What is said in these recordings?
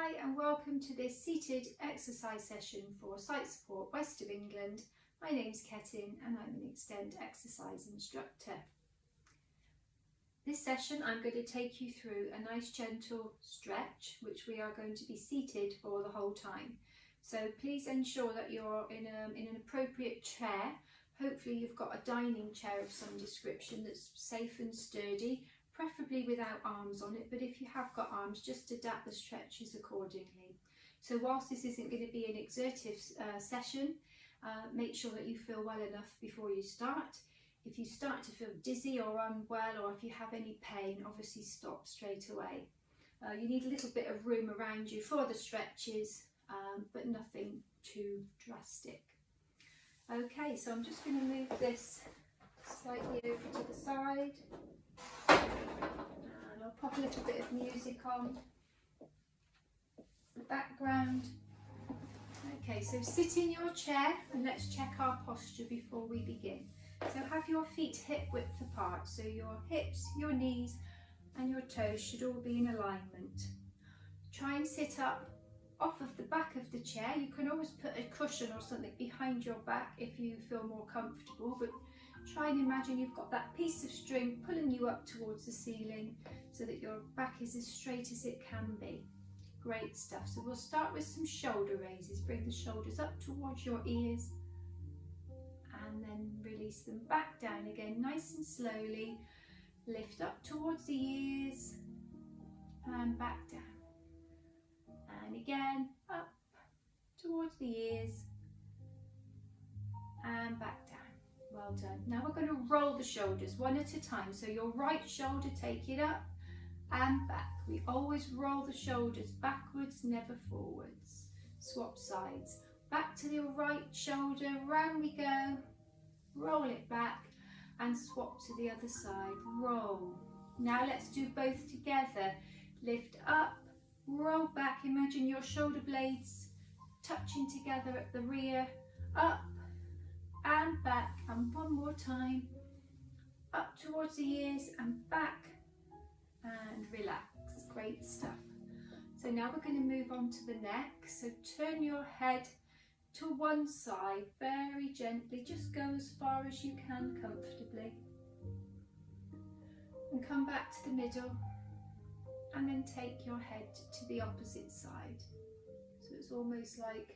Hi and welcome to this seated exercise session for Sight Support West of England. My name's Ketyn and I'm an Extend exercise instructor. This session I'm going to take you through a nice gentle stretch which we are going to be seated for the whole time. So please ensure that you're in an appropriate chair. Hopefully you've got a dining chair of some description that's safe and sturdy, preferably without arms on it, but if you have got arms, just adapt the stretches accordingly. So whilst this isn't going to be an exertive session, make sure that you feel well enough before you start. If you start to feel dizzy or unwell, or if you have any pain, obviously stop straight away. You need a little bit of room around you for the stretches, but nothing too drastic. Okay, so I'm just going to move this slightly over to the side. And I'll pop a little bit of music on the background. Okay, so sit in your chair and let's check our posture before we begin. So have your feet hip width apart, so your hips, your knees and your toes should all be in alignment. Try and sit up off of the back of the chair. You can always put a cushion or something behind your back if you feel more comfortable, but try and imagine you've got that piece of string pulling you up towards the ceiling so that your back is as straight as it can be. Great stuff. So we'll start with some shoulder raises. Bring the shoulders up towards your ears and then release them back down again, nice and slowly. Lift up towards the ears and back down. And again, up towards the ears and back down. Well done. Now we're going to roll the shoulders one at a time. So your right shoulder, take it up and back. We always roll the shoulders backwards, never forwards. Swap sides. Back to your right shoulder, round we go. Roll it back and swap to the other side. Roll. Now let's do both together. Lift up, roll back. Imagine your shoulder blades touching together at the rear. Up and back, and one more time, up towards the ears and back, and relax. Great stuff. So now we're going to move on to the neck. So turn your head to one side very gently, just go as far as you can comfortably, and come back to the middle, and then take your head to the opposite side. So it's almost like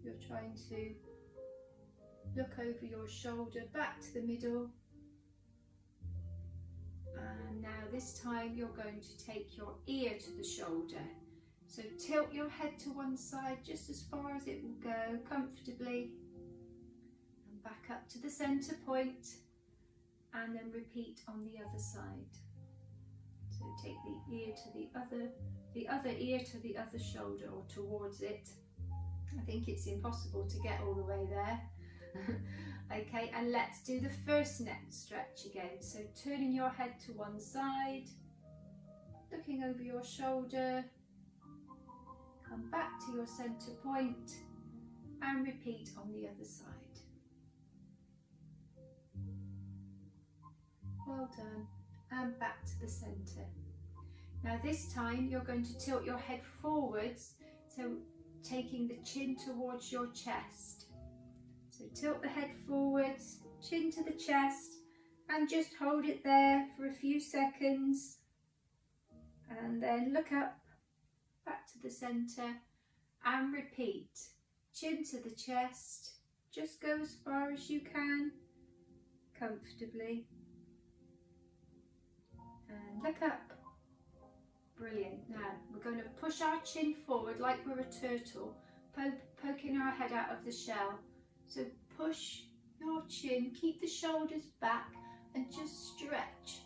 you're trying to look over your shoulder, back to the middle. And now this time you're going to take your ear to the shoulder. So tilt your head to one side just as far as it will go comfortably. And back up to the centre point. And then repeat on the other side. So take the ear to the other ear to the other shoulder, or towards it. I think it's impossible to get all the way there. Okay, and let's do the first neck stretch again. So turning your head to one side, looking over your shoulder, come back to your centre point and repeat on the other side. Well done, and back to the centre. Now this time you're going to tilt your head forwards, so taking the chin towards your chest. So tilt the head forwards, chin to the chest, and just hold it there for a few seconds. And then look up, back to the centre, and repeat. Chin to the chest, just go as far as you can, comfortably. And look up. Brilliant. Now we're going to push our chin forward like we're a turtle, poking our head out of the shell. So push your chin, keep the shoulders back and just stretch.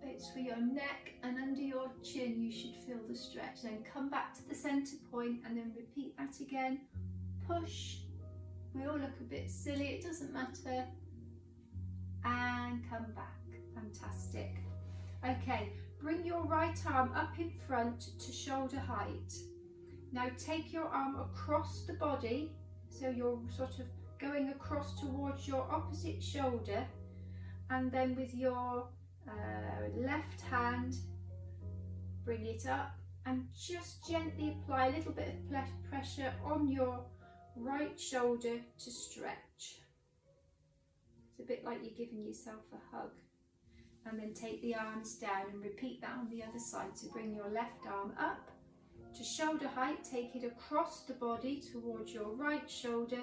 It's for your neck and under your chin you should feel the stretch. Then come back to the centre point and then repeat that again. Push. We all look a bit silly, it doesn't matter. And come back. Fantastic. Okay, bring your right arm up in front to shoulder height. Now take your arm across the body. So you're sort of going across towards your opposite shoulder, and then with your left hand, bring it up and just gently apply a little bit of pressure on your right shoulder to stretch. It's a bit like you're giving yourself a hug. And then take the arms down and repeat that on the other side. So bring your left arm up to shoulder height, take it across the body towards your right shoulder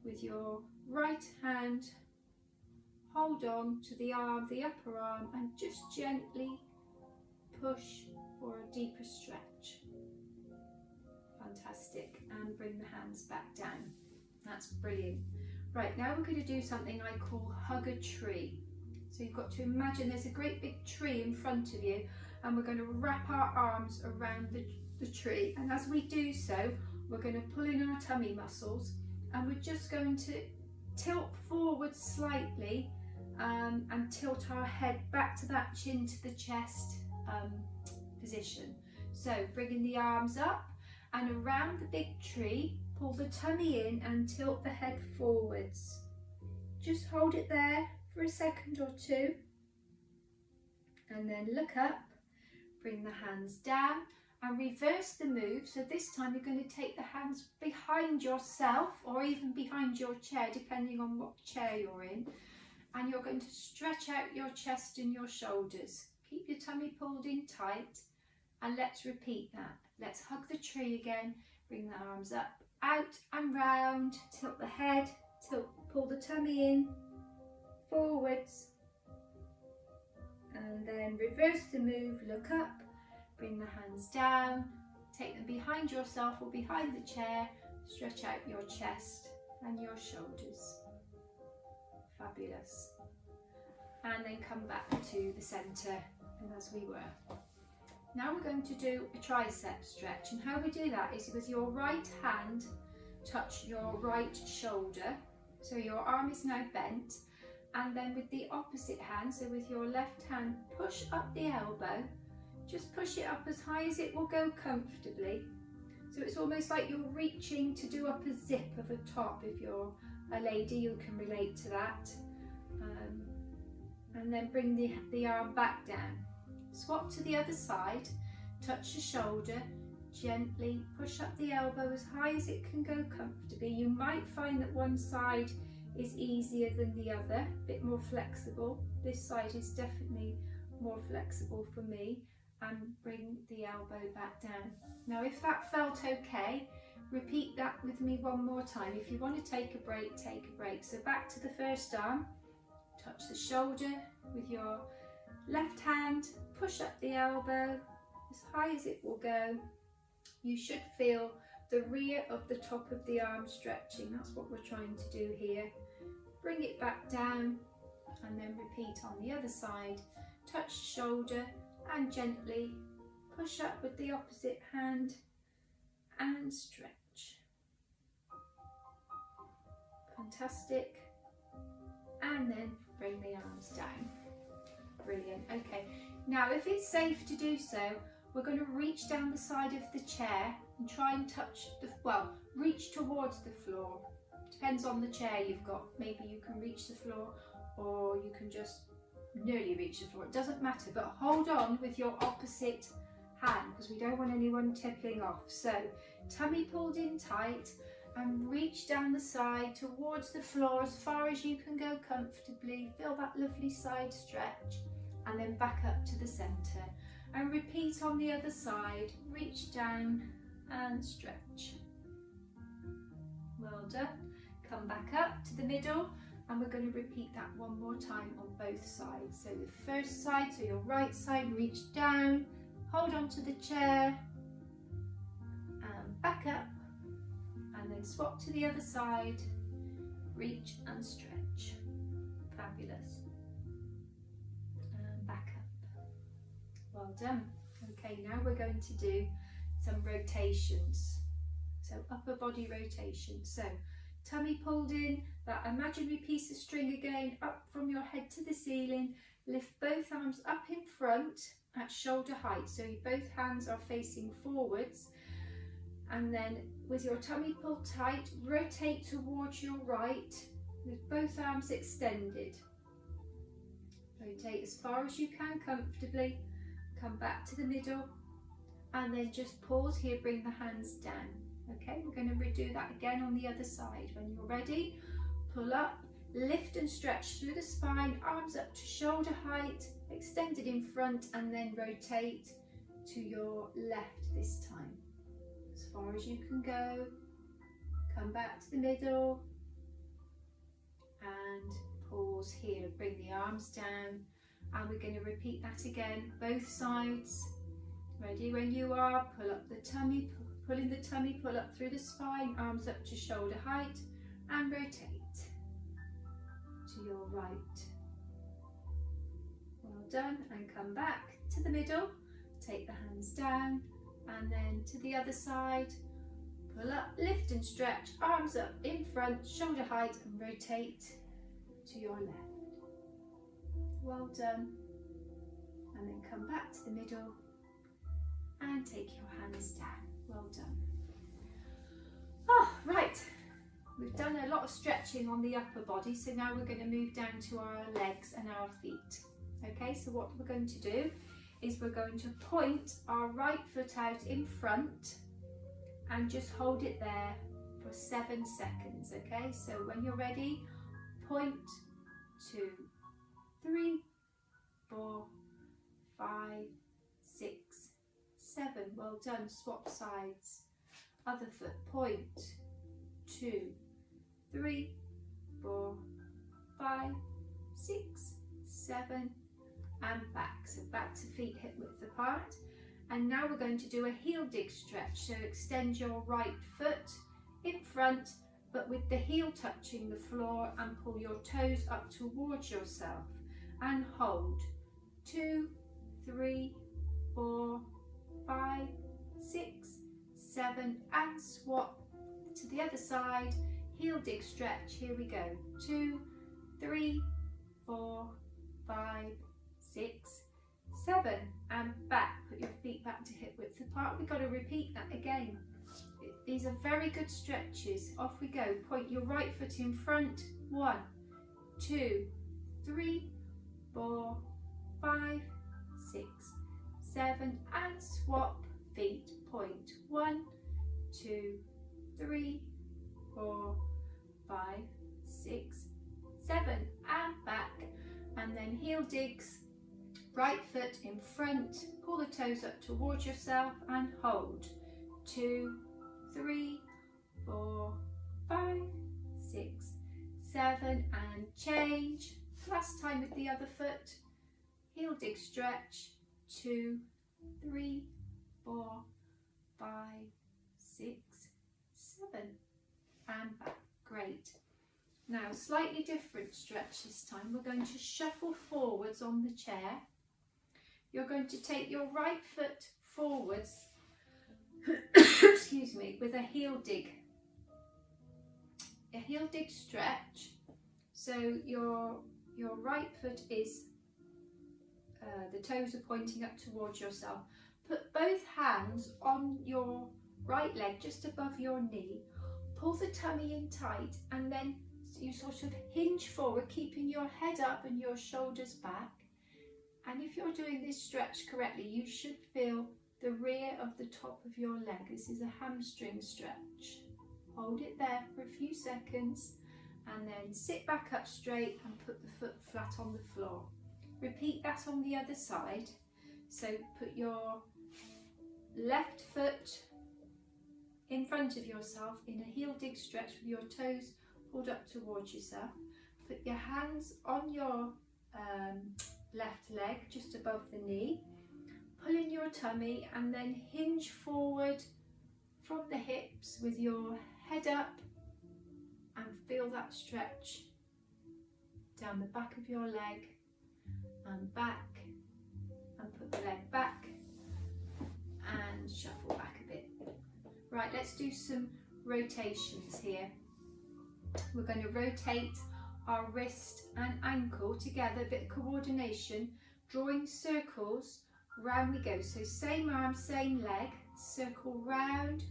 with your right hand. Hold on to the arm, the upper arm, and just gently push for a deeper stretch. Fantastic. And bring the hands back down. That's brilliant. Right, now we're going to do something I call hug a tree. So you've got to imagine there's a great big tree in front of you, and we're going to wrap our arms around the tree. And as we do so, we're going to pull in our tummy muscles, and we're just going to tilt forward slightly and tilt our head back to that chin to the chest position. So bringing the arms up and around the big tree, pull the tummy in and tilt the head forwards. Just hold it there for a second or two, and then look up, bring the hands down and reverse the move. So this time you're going to take the hands behind yourself or even behind your chair, depending on what chair you're in, and you're going to stretch out your chest and your shoulders. Keep your tummy pulled in tight, and let's repeat that. Let's hug the tree again. Bring the arms up, out and round, tilt the head, pull the tummy in, forwards, and then reverse the move, look up, bring the hands down, take them behind yourself or behind the chair, stretch out your chest and your shoulders. Fabulous. And then come back to the centre and as we were. Now we're going to do a tricep stretch, and how we do that is with your right hand touch your right shoulder, so your arm is now bent, and then with the opposite hand, so with your left hand, push up the elbow, just push it up as high as it will go comfortably. So it's almost like you're reaching to do up a zip of a top. If you're a lady, you can relate to that. And then bring the arm back down. Swap to the other side, touch the shoulder, gently push up the elbow as high as it can go comfortably. You might find that one side is easier than the other, a bit more flexible. This side is definitely more flexible for me, and bring the elbow back down. Now if that felt okay, repeat that with me one more time. If you want to take a break, take a break. So back to the first arm, touch the shoulder with your left hand, push up the elbow as high as it will go. You should feel the rear of the top of the arm stretching. That's what we're trying to do here. Bring it back down and then repeat on the other side. Touch the shoulder and gently push up with the opposite hand and stretch. Fantastic. And then bring the arms down. Brilliant. Okay, now if it's safe to do so, we're going to reach down the side of the chair and try and touch reach towards the floor. Depends on the chair you've got. Maybe you can reach the floor, or you can just nearly reach the floor. It doesn't matter, but hold on with your opposite hand because we don't want anyone tipping off. So tummy pulled in tight and reach down the side towards the floor as far as you can go comfortably. Feel that lovely side stretch, and then back up to the centre. And repeat on the other side. Reach down and stretch. Well done. Come back up to the middle, and we're going to repeat that one more time on both sides. So the first side, so your right side, reach down, hold on to the chair, and back up, and then swap to the other side, reach and stretch. Fabulous. And back up. Well done. Okay, now we're going to do some rotations. So upper body rotation. So tummy pulled in, that imaginary piece of string again, up from your head to the ceiling. Lift both arms up in front at shoulder height. So both hands are facing forwards. And then with your tummy pulled tight, rotate towards your right with both arms extended. Rotate as far as you can comfortably. Come back to the middle and then just pause here, bring the hands down. Okay, we're going to redo that again on the other side. When you're ready, pull up, lift and stretch through the spine, arms up to shoulder height, extended in front, and then rotate to your left this time. As far as you can go, come back to the middle and pause here, bring the arms down, and we're going to repeat that again, both sides. Ready when you are, pull up the tummy, pull in the tummy, pull up through the spine, arms up to shoulder height, and rotate to your right. Well done, and come back to the middle, take the hands down, and then to the other side, pull up, lift and stretch, arms up in front, shoulder height, and rotate to your left. Well done, and then come back to the middle and take your hands down. Well done. Oh, right, we've done a lot of stretching on the upper body, so now we're going to move down to our legs and our feet. Okay, so what we're going to do is we're going to point our right foot out in front and just hold it there for 7 seconds. Okay, so when you're ready, point, 2, 3, 4, 5, 6, 7. Well done. Swap sides. Other foot, point, 2, 3, 4, 5, 6, 7, and back. So back to feet hip width apart. And now we're going to do a heel dig stretch. So extend your right foot in front, but with the heel touching the floor, and pull your toes up towards yourself and hold. 2, 3, 4, 5, 6, 7, and swap to the other side. Heel dig stretch. Here we go. 2, 3, 4, 5, 6, 7, and back. Put your feet back to hip width apart. We've got to repeat that again. These are very good stretches. Off we go. Point your right foot in front. 1, 2, 3, 4, 5, 6, 7, and swap feet. Point. 1, 2, 3, 4, 5, 6, 7, and back. And then heel digs. Right foot in front, pull the toes up towards yourself and hold. 2, 3, 4, 5, 6, 7, and change. Last time with the other foot. Heel dig stretch. 2, 3, 4, 5, 6, 7, and back. Great. Now, slightly different stretch this time. We're going to shuffle forwards on the chair. You're going to take your right foot forwards, excuse me, with a heel dig. A heel dig stretch. So your right foot is, the toes are pointing up towards yourself. Put both hands on your right leg just above your knee. Pull the tummy in tight, and then you sort of hinge forward, keeping your head up and your shoulders back. And if you're doing this stretch correctly, you should feel the rear of the top of your leg. This is a hamstring stretch. Hold it there for a few seconds, and then sit back up straight and put the foot flat on the floor. Repeat that on the other side. So put your left foot in front of yourself in a heel dig stretch with your toes pulled up towards yourself. Put your hands on your left leg just above the knee. Pull in your tummy and then hinge forward from the hips with your head up, and feel that stretch down the back of your leg and back, and put the leg back and shuffle back a bit. Right, let's do some rotations here. We're going to rotate our wrist and ankle together, a bit of coordination, drawing circles. Round we go. So same arm, same leg, circle round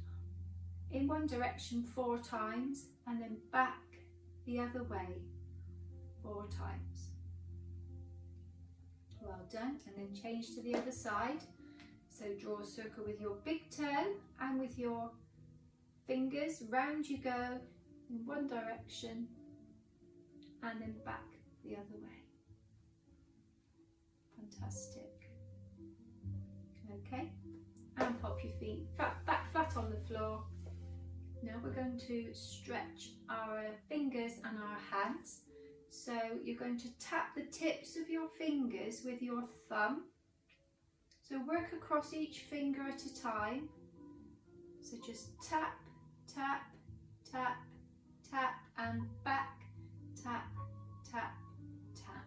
in one direction 4 times, and then back the other way 4 times. Well done. And then change to the other side. So draw a circle with your big toe and with your fingers. Round you go in one direction and then back the other way. Fantastic. Okay, and pop your feet back flat on the floor. Now we're going to stretch our fingers and our hands. So you're going to tap the tips of your fingers with your thumb. So work across each finger at a time. So just tap, tap, tap, tap, and back, tap, tap, tap.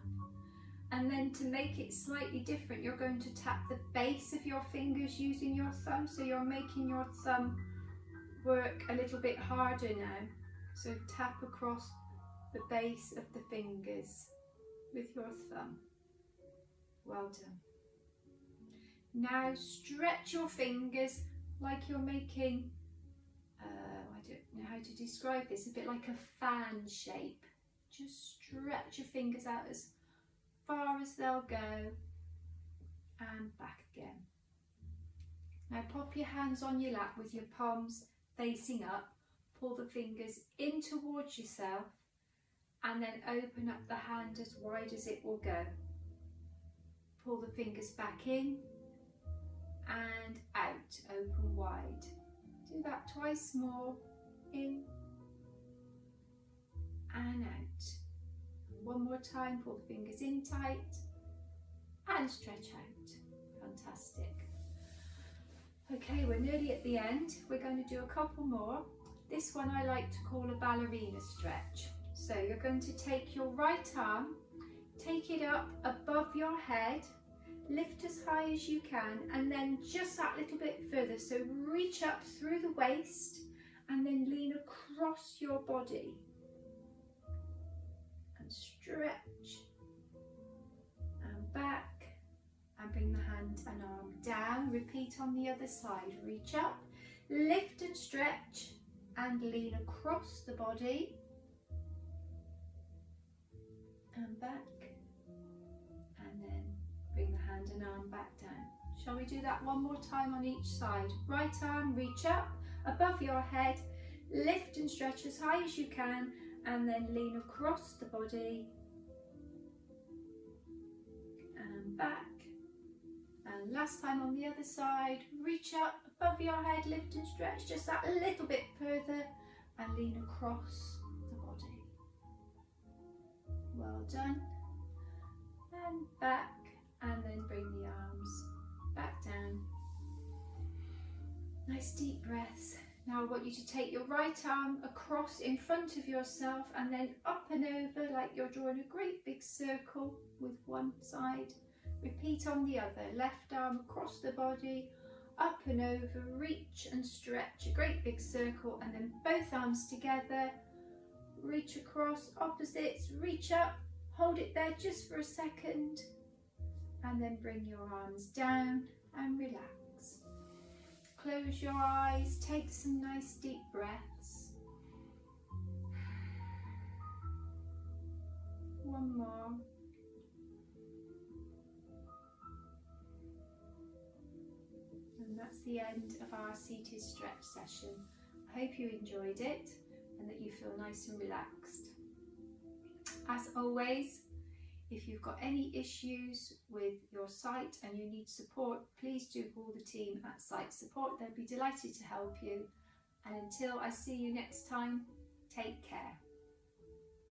And then to make it slightly different, you're going to tap the base of your fingers using your thumb. So you're making your thumb work a little bit harder now. So tap across the base of the fingers with your thumb. Well done. Now stretch your fingers like you're making, I don't know how to describe this, a bit like a fan shape. Just stretch your fingers out as far as they'll go and back again. Now pop your hands on your lap with your palms facing up, pull the fingers in towards yourself and then open up the hand as wide as it will go. Pull the fingers back in and out, open wide. Do that twice more, in and out. One more time, pull the fingers in tight and stretch out. Fantastic. Okay, we're nearly at the end. We're going to do a couple more. This one I like to call a ballerina stretch. So you're going to take your right arm, take it up above your head, lift as high as you can, and then just that little bit further. So reach up through the waist and then lean across your body and stretch and back and bring the hand and arm down. Repeat on the other side. Reach up, lift and stretch and lean across the body and back, and then bring the hand and arm back down. Shall we do that one more time on each side? Right arm, reach up above your head, lift and stretch as high as you can, and then lean across the body and back. And last time on the other side, reach up above your head, lift and stretch just that a little bit further and lean across the body. Well done. And back, and then bring the arms back down. Nice deep breaths. Now I want you to take your right arm across in front of yourself and then up and over like you're drawing a great big circle with one side. Repeat on the other. Left arm across the body, up and over, reach and stretch, a great big circle, and then both arms together, reach across, opposites, reach up, hold it there just for a second, and then bring your arms down and relax. Close your eyes, take some nice deep breaths. One more. And that's the end of our seated stretch session. I hope you enjoyed it and that you feel nice and relaxed. As always, if you've got any issues with your sight and you need support, please do call the team at Sight Support. They'll be delighted to help you. And until I see you next time, take care.